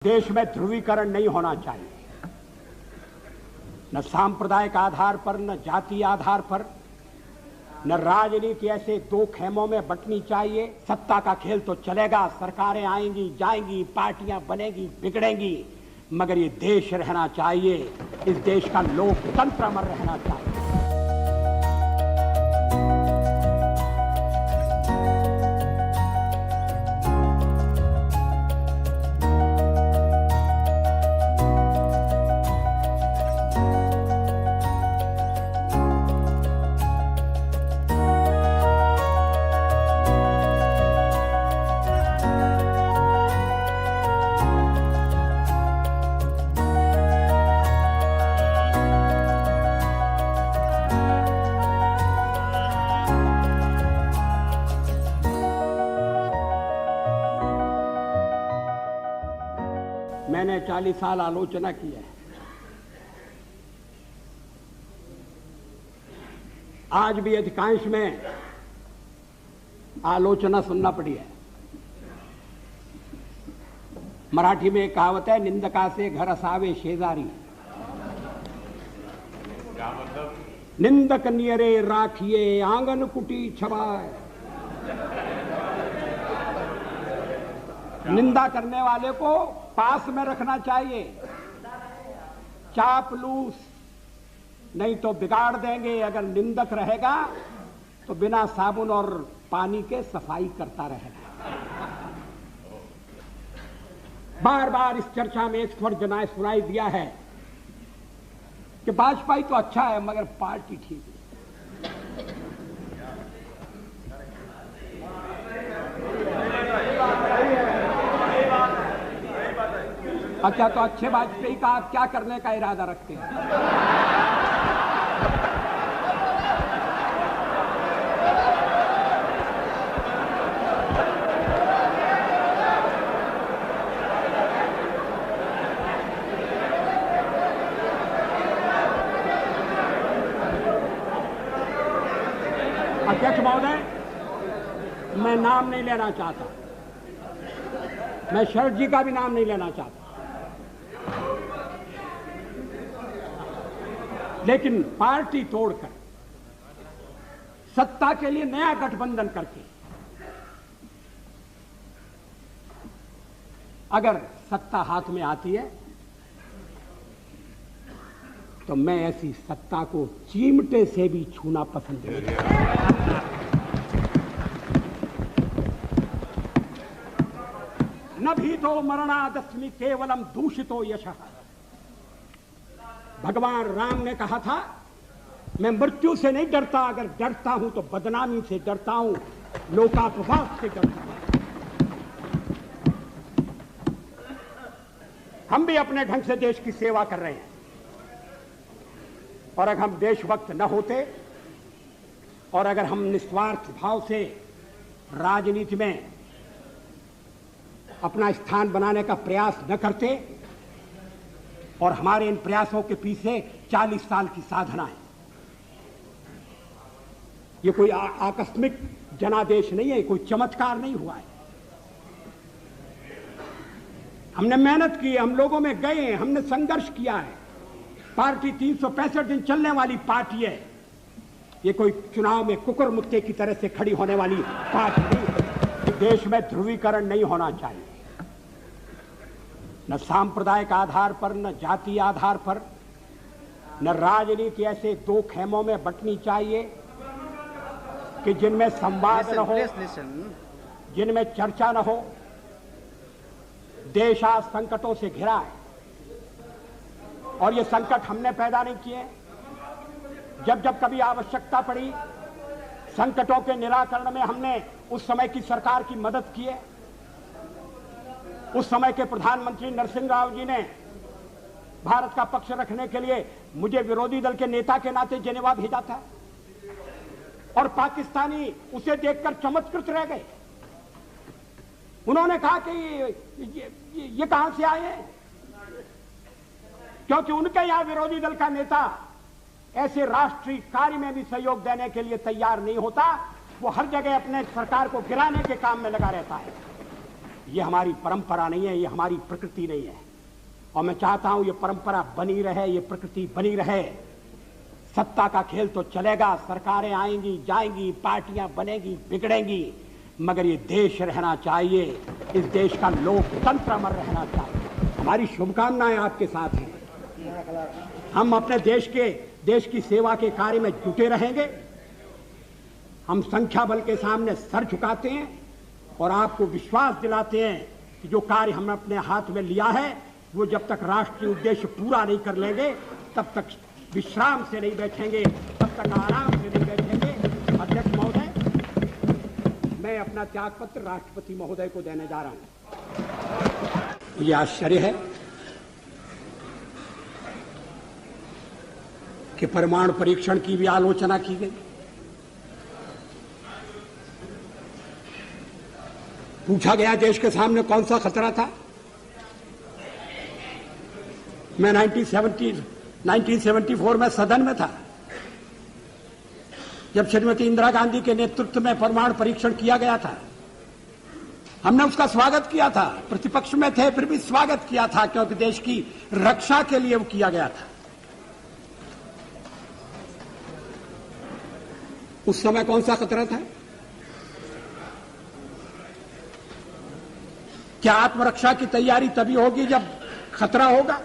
देश में ध्रुवीकरण नहीं होना चाहिए, न सांप्रदायिक आधार पर, न जातीय आधार पर, न राजनीति ऐसे दो खेमों में बंटनी चाहिए। सत्ता का खेल तो चलेगा, सरकारें आएंगी जाएंगी, पार्टियां बनेगी बिगड़ेंगी, मगर ये देश रहना चाहिए, इस देश का लोकतंत्र अमर रहना चाहिए। मैंने 40 साल आलोचना की है, आज भी अधिकांश में आलोचना सुनना पड़ी है। मराठी में एक कहावत है, निंदका से घर असावे शेजारी। क्या मतलब? निंदक नियरे राखिए आंगन कुटी छवाए। निंदा करने वाले को पास में रखना चाहिए, चापलूस नहीं तो बिगाड़ देंगे। अगर निंदक रहेगा तो बिना साबुन और पानी के सफाई करता रहेगा। बार बार इस चर्चा में एक स्वर जनाए सुनाई दिया है कि भाजपा तो अच्छा है मगर पार्टी ठीक है। अच्छा, तो अच्छे वाजपेयी का आप क्या करने का इरादा रखते हैं? अध्यक्ष महोदय, मैं नाम नहीं लेना चाहता, मैं शरद जी का भी नाम नहीं लेना चाहता, लेकिन पार्टी तोड़कर सत्ता के लिए नया गठबंधन करके अगर सत्ता हाथ में आती है तो मैं ऐसी सत्ता को चिमटे से भी छूना पसंद नहीं करता। न भीतो मरणादस्मि केवलम दूषितो यशः। भगवान राम ने कहा था, मैं मृत्यु से नहीं डरता, अगर डरता हूं तो बदनामी से डरता हूं, लोकापवाद से डरता हूं। हम भी अपने ढंग से देश की सेवा कर रहे हैं, और अगर हम देशभक्त न होते और अगर हम निस्वार्थ भाव से राजनीति में अपना स्थान बनाने का प्रयास न करते, और हमारे इन प्रयासों के पीछे 40 साल की साधना है, ये कोई आकस्मिक जनादेश नहीं है, कोई चमत्कार नहीं हुआ है। हमने मेहनत की, हम लोगों में गए, हमने संघर्ष किया है। पार्टी 365 दिन चलने वाली पार्टी है, ये कोई चुनाव में कुकुर मुत्ते की तरह से खड़ी होने वाली पार्टी नहीं। देश में ध्रुवीकरण नहीं होना चाहिए, न सांप्रदायिक आधार पर, न जातीय आधार पर, न राजनीति ऐसे दो खेमों में बंटनी चाहिए कि जिनमें संवाद न हो, जिनमें चर्चा न हो। देश आज संकटों से घिरा है, और ये संकट हमने पैदा नहीं किए। जब जब कभी आवश्यकता पड़ी, संकटों के निराकरण में हमने उस समय की सरकार की मदद की है। उस समय के प्रधानमंत्री नरसिंह राव जी ने भारत का पक्ष रखने के लिए मुझे विरोधी दल के नेता के नाते जेनेवा भेजा था, और पाकिस्तानी उसे देखकर चमत्कृत रह गए। उन्होंने कहा कि ये कहां से आए हैं, क्योंकि उनके यहां विरोधी दल का नेता ऐसे राष्ट्रीय कार्य में भी सहयोग देने के लिए तैयार नहीं होता। वो हर जगह अपने सरकार को गिराने के काम में लगा रहता है। ये हमारी परंपरा नहीं है, ये हमारी प्रकृति नहीं है। और मैं चाहता हूं ये परंपरा बनी रहे, ये प्रकृति बनी रहे। सत्ता का खेल तो चलेगा, सरकारें आएंगी जाएंगी, पार्टियां बनेगी बिगड़ेंगी, मगर ये देश रहना चाहिए, इस देश का लोकतंत्र अमर रहना चाहिए। हमारी शुभकामनाएं आपके साथ हैं। हम अपने देश की सेवा के कार्य में जुटे रहेंगे। हम संख्या बल के सामने सर झुकाते हैं और आपको विश्वास दिलाते हैं कि जो कार्य हमने अपने हाथ में लिया है वो जब तक राष्ट्रीय उद्देश्य पूरा नहीं कर लेंगे तब तक विश्राम से नहीं बैठेंगे, तब तक आराम से नहीं बैठेंगे। अध्यक्ष महोदय, मैं अपना त्यागपत्र राष्ट्रपति महोदय को देने जा रहा हूं। ये आश्चर्य है कि परमाणु परीक्षण की भी आलोचना की गई। पूछा गया देश के सामने कौन सा खतरा था। मैं 1974 में सदन में था जब श्रीमती इंदिरा गांधी के नेतृत्व में परमाणु परीक्षण किया गया था। हमने उसका स्वागत किया था, प्रतिपक्ष में थे फिर भी स्वागत किया था, क्योंकि देश की रक्षा के लिए वो किया गया था। उस समय कौन सा खतरा था? क्या आत्मरक्षा की तैयारी तभी होगी जब खतरा होगा?